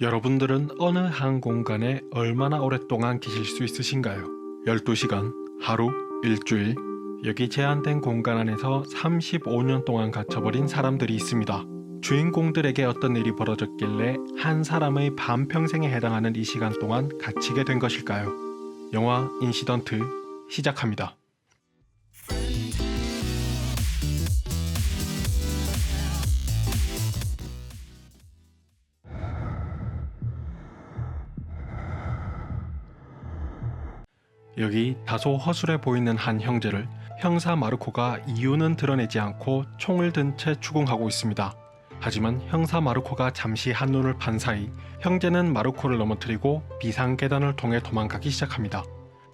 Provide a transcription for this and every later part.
여러분들은 어느 한 공간에 얼마나 오랫동안 계실 수 있으신가요? 12시간, 하루, 일주일, 여기 제한된 공간 안에서 35년 동안 갇혀버린 사람들이 있습니다. 주인공들에게 어떤 일이 벌어졌길래 한 사람의 반평생에 해당하는 이 시간 동안 갇히게 된 것일까요? 영화 인시던트 시작합니다. 여기 다소 허술해 보이는 한 형제를 형사 마르코가 이유는 드러내지 않고 총을 든 채 추궁하고 있습니다. 하지만 형사 마르코가 잠시 한눈을 판 사이 형제는 마르코를 넘어뜨리고 비상계단을 통해 도망가기 시작합니다.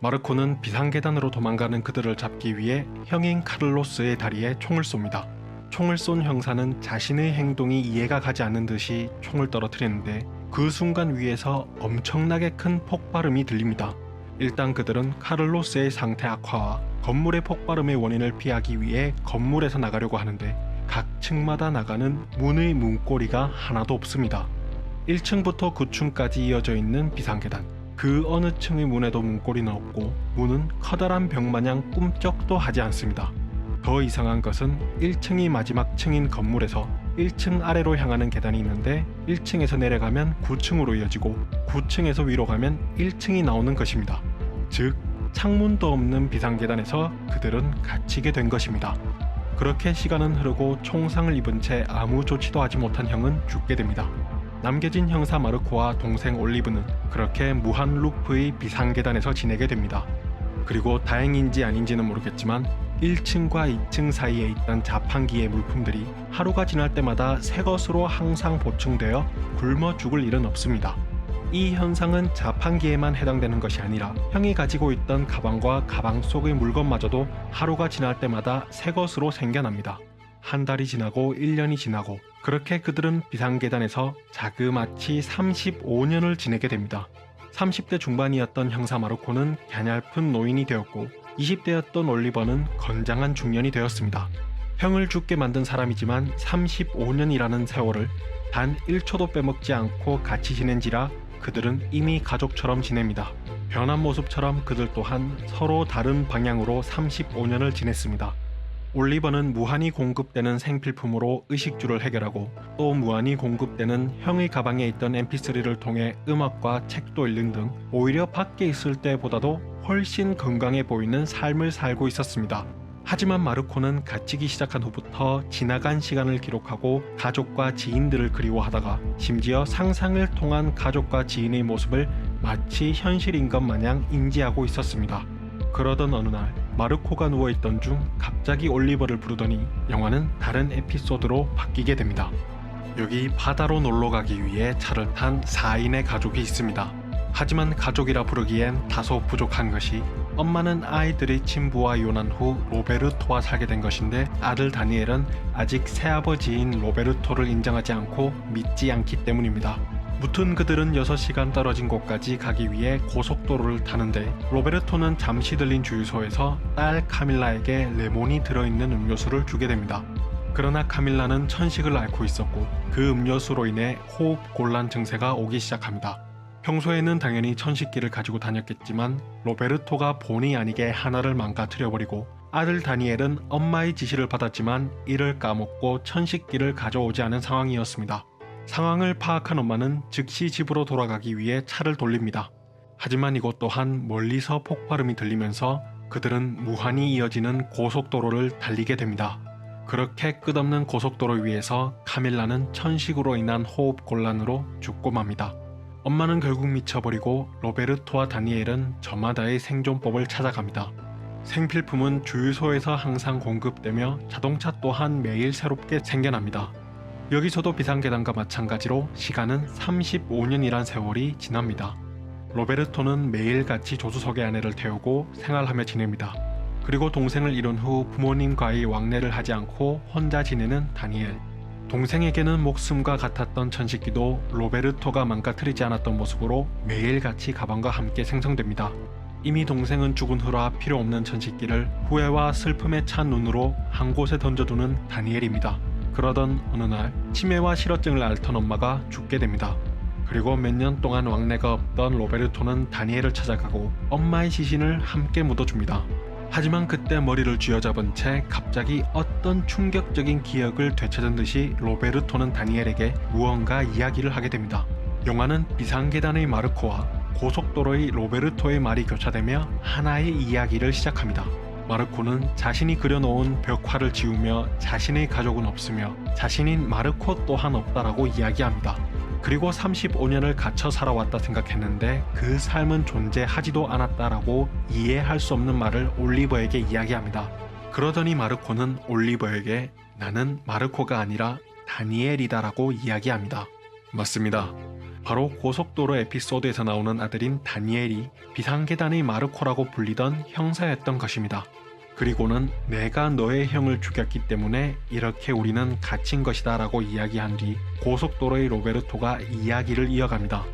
마르코는 비상계단으로 도망가는 그들을 잡기 위해 형인 카를로스의 다리에 총을 쏩니다. 총을 쏜 형사는 자신의 행동이 이해가 가지 않는 듯이 총을 떨어뜨리는데 그 순간 위에서 엄청나게 큰 폭발음이 들립니다. 일단 그들은 카를로스의 상태 악화와 건물의 폭발음의 원인을 피하기 위해 건물에서 나가려고 하는데 각 층마다 나가는 문의 문고리가 하나도 없습니다. 1층부터 9층까지 이어져 있는 비상계단, 그 어느 층의 문에도 문고리는 없고 문은 커다란 벽마냥 꿈쩍도 하지 않습니다. 더 이상한 것은 1층이 마지막 층인 건물에서 1층 아래로 향하는 계단이 있는데 1층에서 내려가면 9층으로 이어지고 9층에서 위로 가면 1층이 나오는 것입니다. 즉 창문도 없는 비상계단에서 그들은 갇히게 된 것입니다. 그렇게 시간은 흐르고 총상을 입은 채 아무 조치도 하지 못한 형은 죽게 됩니다. 남겨진 형사 마르코와 동생 올리브는 그렇게 무한 루프의 비상계단에서 지내게 됩니다. 그리고 다행인지 아닌지는 모르겠지만 1층과 2층 사이에 있던 자판기의 물품들이 하루가 지날 때마다 새 것으로 항상 보충되어 굶어 죽을 일은 없습니다. 이 현상은 자판기에만 해당되는 것이 아니라 형이 가지고 있던 가방과 가방 속의 물건마저도 하루가 지날 때마다 새 것으로 생겨납니다. 한 달이 지나고 1년이 지나고 그렇게 그들은 비상계단에서 자그마치 35년을 지내게 됩니다. 30대 중반이었던 형사 마르코는 갸냘픈 노인이 되었고 20대였던 올리버는 건장한 중년이 되었습니다. 형을 죽게 만든 사람이지만 35년이라는 세월을 단 1초도 빼먹지 않고 같이 지낸지라 그들은 이미 가족처럼 지냅니다. 변한 모습처럼 그들 또한 서로 다른 방향으로 35년을 지냈습니다. 올리버는 무한히 공급되는 생필품으로 의식주를 해결하고 또 무한히 공급되는 형의 가방에 있던 mp3를 통해 음악과 책도 읽는 등 오히려 밖에 있을 때보다도 훨씬 건강해 보이는 삶을 살고 있었습니다. 하지만 마르코는 갇히기 시작한 후부터 지나간 시간을 기록하고 가족과 지인들을 그리워하다가 심지어 상상을 통한 가족과 지인의 모습을 마치 현실인 것 마냥 인지하고 있었습니다. 그러던 어느 날 마르코가 누워있던 중 갑자기 올리버를 부르더니 영화는 다른 에피소드로 바뀌게 됩니다. 여기 바다로 놀러가기 위해 차를 탄 4인의 가족이 있습니다. 하지만 가족이라 부르기엔 다소 부족한 것이 엄마는 아이들의 친부와 이혼한 후 로베르토와 살게 된 것인데 아들 다니엘은 아직 새아버지인 로베르토를 인정하지 않고 믿지 않기 때문입니다. 무튼 그들은 6시간 떨어진 곳까지 가기 위해 고속도로를 타는데 로베르토는 잠시 들린 주유소에서 딸 카밀라에게 레몬이 들어있는 음료수를 주게 됩니다. 그러나 카밀라는 천식을 앓고 있었고 그 음료수로 인해 호흡 곤란 증세가 오기 시작합니다. 평소에는 당연히 천식기를 가지고 다녔겠지만 로베르토가 본의 아니게 하나를 망가뜨려버리고 아들 다니엘은 엄마의 지시를 받았지만 이를 까먹고 천식기를 가져오지 않은 상황이었습니다. 상황을 파악한 엄마는 즉시 집으로 돌아가기 위해 차를 돌립니다. 하지만 이곳 또한 멀리서 폭발음이 들리면서 그들은 무한히 이어지는 고속도로를 달리게 됩니다. 그렇게 끝없는 고속도로 위에서 카밀라는 천식으로 인한 호흡 곤란으로 죽고 맙니다. 엄마는 결국 미쳐버리고 로베르토와 다니엘은 저마다의 생존법을 찾아갑니다. 생필품은 주유소에서 항상 공급되며 자동차 또한 매일 새롭게 생겨납니다. 여기서도 비상계단과 마찬가지로 시간은 35년이란 세월이 지납니다. 로베르토는 매일같이 조수석에 아내를 태우고 생활하며 지냅니다. 그리고 동생을 잃은 후 부모님과의 왕래를 하지 않고 혼자 지내는 다니엘. 동생에게는 목숨과 같았던 천식기도 로베르토가 망가뜨리지 않았던 모습으로 매일같이 가방과 함께 생성됩니다. 이미 동생은 죽은 후라 필요 없는 천식기를 후회와 슬픔에 찬 눈으로 한 곳에 던져두는 다니엘입니다. 그러던 어느 날 치매와 실어증을 앓던 엄마가 죽게 됩니다. 그리고 몇 년 동안 왕래가 없던 로베르토는 다니엘을 찾아가고 엄마의 시신을 함께 묻어줍니다. 하지만 그때 머리를 쥐어잡은 채 갑자기 어떤 충격적인 기억을 되찾은 듯이 로베르토는 다니엘에게 무언가 이야기를 하게 됩니다. 영화는 비상계단의 마르코와 고속도로의 로베르토의 말이 교차되며 하나의 이야기를 시작합니다. 마르코는 자신이 그려놓은 벽화를 지우며 자신의 가족은 없으며 자신인 마르코 또한 없다라고 이야기합니다. 그리고 35년을 갇혀 살아왔다 생각했는데 그 삶은 존재하지도 않았다라고 이해할 수 없는 말을 올리버에게 이야기합니다. 그러더니 마르코는 올리버에게 나는 마르코가 아니라 다니엘이다라고 이야기합니다. 맞습니다. 바로 고속도로 에피소드에서 나오는 아들인 다니엘이 비상계단의 마르코라고 불리던 형사였던 것입니다. 그리고는 내가 너의 형을 죽였기 때문에 이렇게 우리는 갇힌 것이다 라고 이야기한 뒤 고속도로의 로베르토가 이야기를 이어갑니다.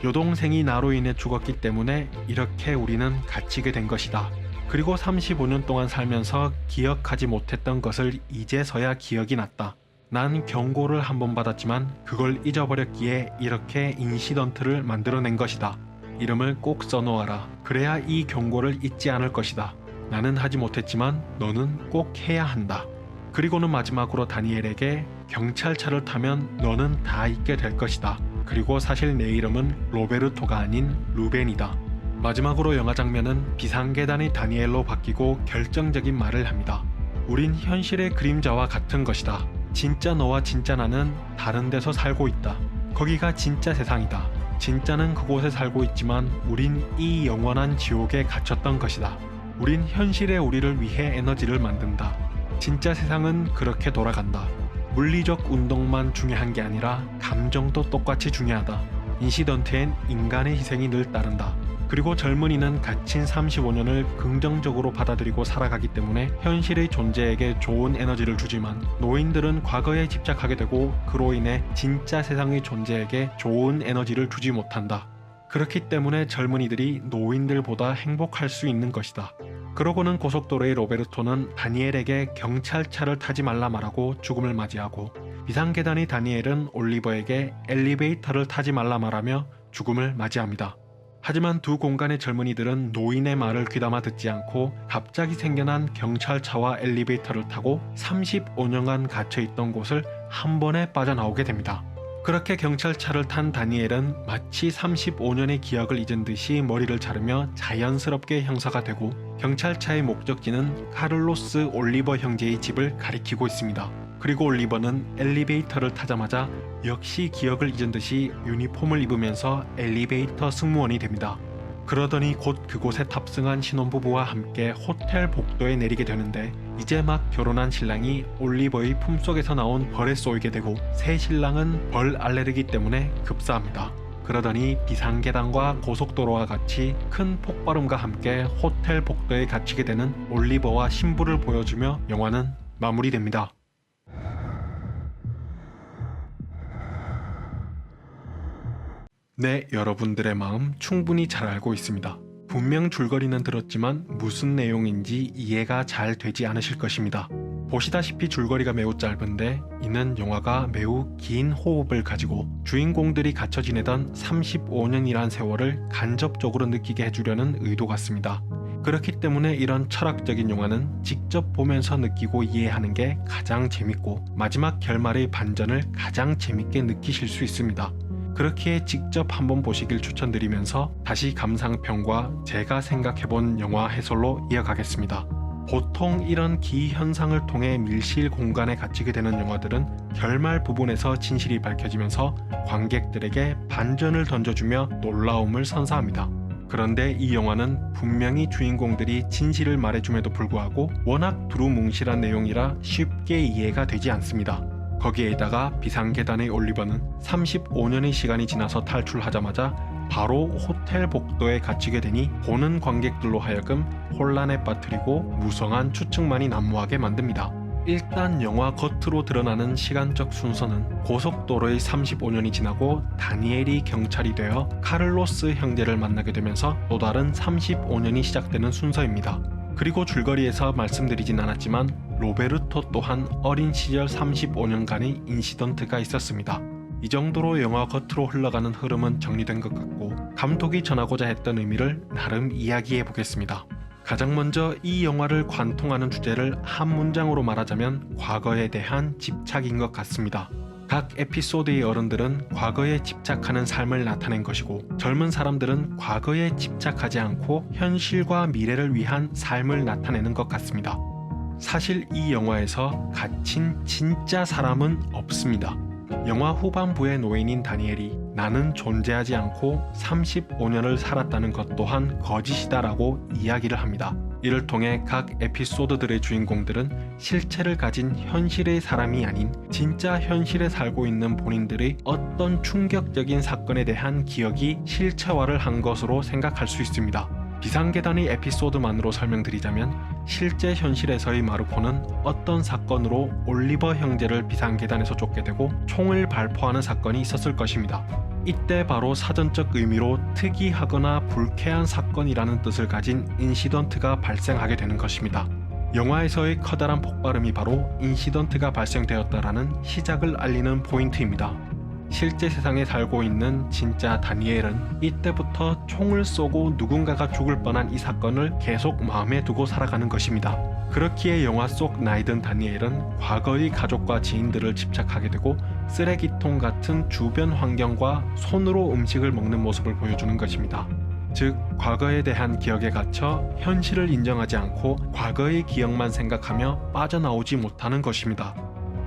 여동생이 나로 인해 죽었기 때문에 이렇게 우리는 갇히게 된 것이다. 그리고 35년 동안 살면서 기억하지 못했던 것을 이제서야 기억이 났다. 난 경고를 한 번 받았지만 그걸 잊어버렸기에 이렇게 인시던트를 만들어낸 것이다. 이름을 꼭 써놓아라. 그래야 이 경고를 잊지 않을 것이다. 나는 하지 못했지만 너는 꼭 해야 한다. 그리고는 마지막으로 다니엘에게 경찰차를 타면 너는 다 잊게 될 것이다. 그리고 사실 내 이름은 로베르토가 아닌 루벤이다. 마지막으로 영화 장면은 비상계단의 다니엘로 바뀌고 결정적인 말을 합니다. 우린 현실의 그림자와 같은 것이다. 진짜 너와 진짜 나는 다른 데서 살고 있다. 거기가 진짜 세상이다. 진짜는 그곳에 살고 있지만 우린 이 영원한 지옥에 갇혔던 것이다. 우린 현실의 우리를 위해 에너지를 만든다. 진짜 세상은 그렇게 돌아간다. 물리적 운동만 중요한 게 아니라 감정도 똑같이 중요하다. 인시던트엔 인간의 희생이 늘 따른다. 그리고 젊은이는 갇힌 35년을 긍정적으로 받아들이고 살아가기 때문에 현실의 존재에게 좋은 에너지를 주지만 노인들은 과거에 집착하게 되고 그로 인해 진짜 세상의 존재에게 좋은 에너지를 주지 못한다. 그렇기 때문에 젊은이들이 노인들보다 행복할 수 있는 것이다. 그러고는 고속도로의 로베르토는 다니엘에게 경찰차를 타지 말라 말하고 죽음을 맞이하고 비상계단의 다니엘은 올리버에게 엘리베이터를 타지 말라 말하며 죽음을 맞이합니다. 하지만 두 공간의 젊은이들은 노인의 말을 귀담아 듣지 않고 갑자기 생겨난 경찰차와 엘리베이터를 타고 35년간 갇혀있던 곳을 한 번에 빠져나오게 됩니다. 그렇게 경찰차를 탄 다니엘은 마치 35년의 기억을 잊은 듯이 머리를 자르며 자연스럽게 형사가 되고 경찰차의 목적지는 카를로스 올리버 형제의 집을 가리키고 있습니다. 그리고 올리버는 엘리베이터를 타자마자 역시 기억을 잊은 듯이 유니폼을 입으면서 엘리베이터 승무원이 됩니다. 그러더니 곧 그곳에 탑승한 신혼부부와 함께 호텔 복도에 내리게 되는데 이제 막 결혼한 신랑이 올리버의 품속에서 나온 벌에 쏘이게 되고 새 신랑은 벌 알레르기 때문에 급사합니다. 그러더니 비상계단과 고속도로와 같이 큰 폭발음과 함께 호텔 복도에 갇히게 되는 올리버와 신부를 보여주며 영화는 마무리됩니다. 네, 여러분들의 마음 충분히 잘 알고 있습니다. 분명 줄거리는 들었지만 무슨 내용인지 이해가 잘 되지 않으실 것입니다. 보시다시피 줄거리가 매우 짧은데 이는 영화가 매우 긴 호흡을 가지고 주인공들이 갇혀 지내던 35년이란 세월을 간접적으로 느끼게 해주려는 의도 같습니다. 그렇기 때문에 이런 철학적인 영화는 직접 보면서 느끼고 이해하는 게 가장 재밌고 마지막 결말의 반전을 가장 재밌게 느끼실 수 있습니다. 그렇기에 직접 한번 보시길 추천드리면서 다시 감상평과 제가 생각해본 영화 해설로 이어가겠습니다. 보통 이런 기현상을 통해 밀실 공간에 갇히게 되는 영화들은 결말 부분에서 진실이 밝혀지면서 관객들에게 반전을 던져주며 놀라움을 선사합니다. 그런데 이 영화는 분명히 주인공들이 진실을 말해줌에도 불구하고 워낙 두루뭉실한 내용이라 쉽게 이해가 되지 않습니다. 거기에다가 비상계단의 올리버는 35년의 시간이 지나서 탈출하자마자 바로 호텔 복도에 갇히게 되니 보는 관객들로 하여금 혼란에 빠뜨리고 무성한 추측만이 난무하게 만듭니다. 일단 영화 겉으로 드러나는 시간적 순서는 고속도로의 35년이 지나고 다니엘이 경찰이 되어 카를로스 형제를 만나게 되면서 또 다른 35년이 시작되는 순서입니다. 그리고 줄거리에서 말씀드리진 않았지만 로베르토 또한 어린 시절 35년간의 인시던트가 있었습니다. 이 정도로 영화 겉으로 흘러가는 흐름은 정리된 것 같고 감독이 전하고자 했던 의미를 나름 이야기해 보겠습니다. 가장 먼저 이 영화를 관통하는 주제를 한 문장으로 말하자면 과거에 대한 집착인 것 같습니다. 각 에피소드의 어른들은 과거에 집착하는 삶을 나타낸 것이고 젊은 사람들은 과거에 집착하지 않고 현실과 미래를 위한 삶을 나타내는 것 같습니다. 사실 이 영화에서 갇힌 진짜 사람은 없습니다. 영화 후반부의 노인인 다니엘이 나는 존재하지 않고 35년을 살았다는 것 또한 거짓이다라고 이야기를 합니다. 이를 통해 각 에피소드들의 주인공들은 실체를 가진 현실의 사람이 아닌 진짜 현실에 살고 있는 본인들의 어떤 충격적인 사건에 대한 기억이 실체화를 한 것으로 생각할 수 있습니다. 비상계단의 에피소드만으로 설명드리자면 실제 현실에서의 마르코는 어떤 사건으로 올리버 형제를 비상계단에서 쫓게 되고 총을 발포하는 사건이 있었을 것입니다. 이때 바로 사전적 의미로 특이하거나 불쾌한 사건이라는 뜻을 가진 인시던트가 발생하게 되는 것입니다. 영화에서의 커다란 폭발음이 바로 인시던트가 발생되었다라는 시작을 알리는 포인트입니다. 실제 세상에 살고 있는 진짜 다니엘은 이때부터 총을 쏘고 누군가가 죽을 뻔한 이 사건을 계속 마음에 두고 살아가는 것입니다. 그렇기에 영화 속 나이든 다니엘은 과거의 가족과 지인들을 집착하게 되고 쓰레기통 같은 주변 환경과 손으로 음식을 먹는 모습을 보여주는 것입니다. 즉, 과거에 대한 기억에 갇혀 현실을 인정하지 않고 과거의 기억만 생각하며 빠져나오지 못하는 것입니다.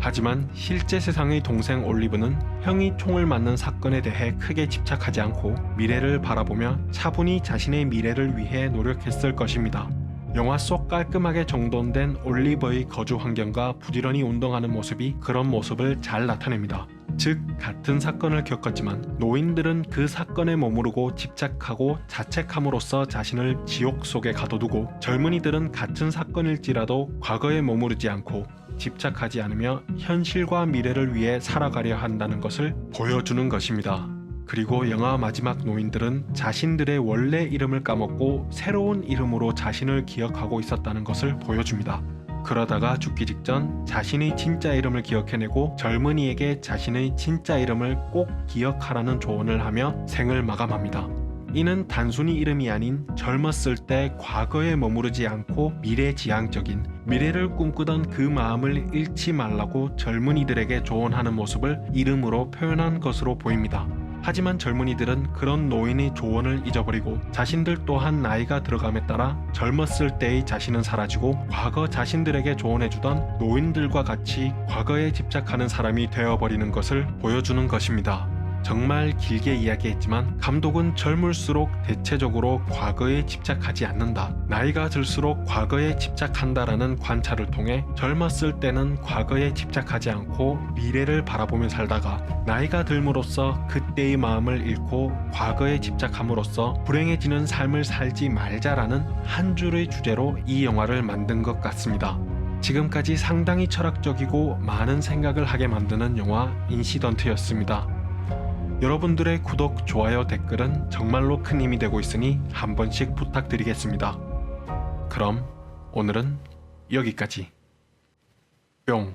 하지만 실제 세상의 동생 올리브는 형이 총을 맞는 사건에 대해 크게 집착하지 않고 미래를 바라보며 차분히 자신의 미래를 위해 노력했을 것입니다. 영화 속 깔끔하게 정돈된 올리버의 거주 환경과 부지런히 운동하는 모습이 그런 모습을 잘 나타냅니다. 즉, 같은 사건을 겪었지만 노인들은 그 사건에 머무르고 집착하고 자책함으로써 자신을 지옥 속에 가둬두고 젊은이들은 같은 사건일지라도 과거에 머무르지 않고 집착하지 않으며 현실과 미래를 위해 살아가려 한다는 것을 보여주는 것입니다. 그리고 영화 마지막 노인들은 자신들의 원래 이름을 까먹고 새로운 이름으로 자신을 기억하고 있었다는 것을 보여줍니다. 그러다가 죽기 직전 자신의 진짜 이름을 기억해내고 젊은이에게 자신의 진짜 이름을 꼭 기억하라는 조언을 하며 생을 마감합니다. 이는 단순히 이름이 아닌 젊었을 때 과거에 머무르지 않고 미래지향적인 미래를 꿈꾸던 그 마음을 잃지 말라고 젊은이들에게 조언하는 모습을 이름으로 표현한 것으로 보입니다. 하지만 젊은이들은 그런 노인의 조언을 잊어버리고 자신들 또한 나이가 들어감에 따라 젊었을 때의 자신은 사라지고 과거 자신들에게 조언해주던 노인들과 같이 과거에 집착하는 사람이 되어버리는 것을 보여주는 것입니다. 정말 길게 이야기했지만 감독은 젊을수록 대체적으로 과거에 집착하지 않는다. 나이가 들수록 과거에 집착한다라는 관찰을 통해 젊었을 때는 과거에 집착하지 않고 미래를 바라보며 살다가 나이가 들므로써 그때의 마음을 잃고 과거에 집착함으로써 불행해지는 삶을 살지 말자라는 한 줄의 주제로 이 영화를 만든 것 같습니다. 지금까지 상당히 철학적이고 많은 생각을 하게 만드는 영화 인시던트였습니다. 여러분들의 구독, 좋아요, 댓글은 정말로 큰 힘이 되고 있으니 한 번씩 부탁드리겠습니다. 그럼 오늘은 여기까지. 뿅.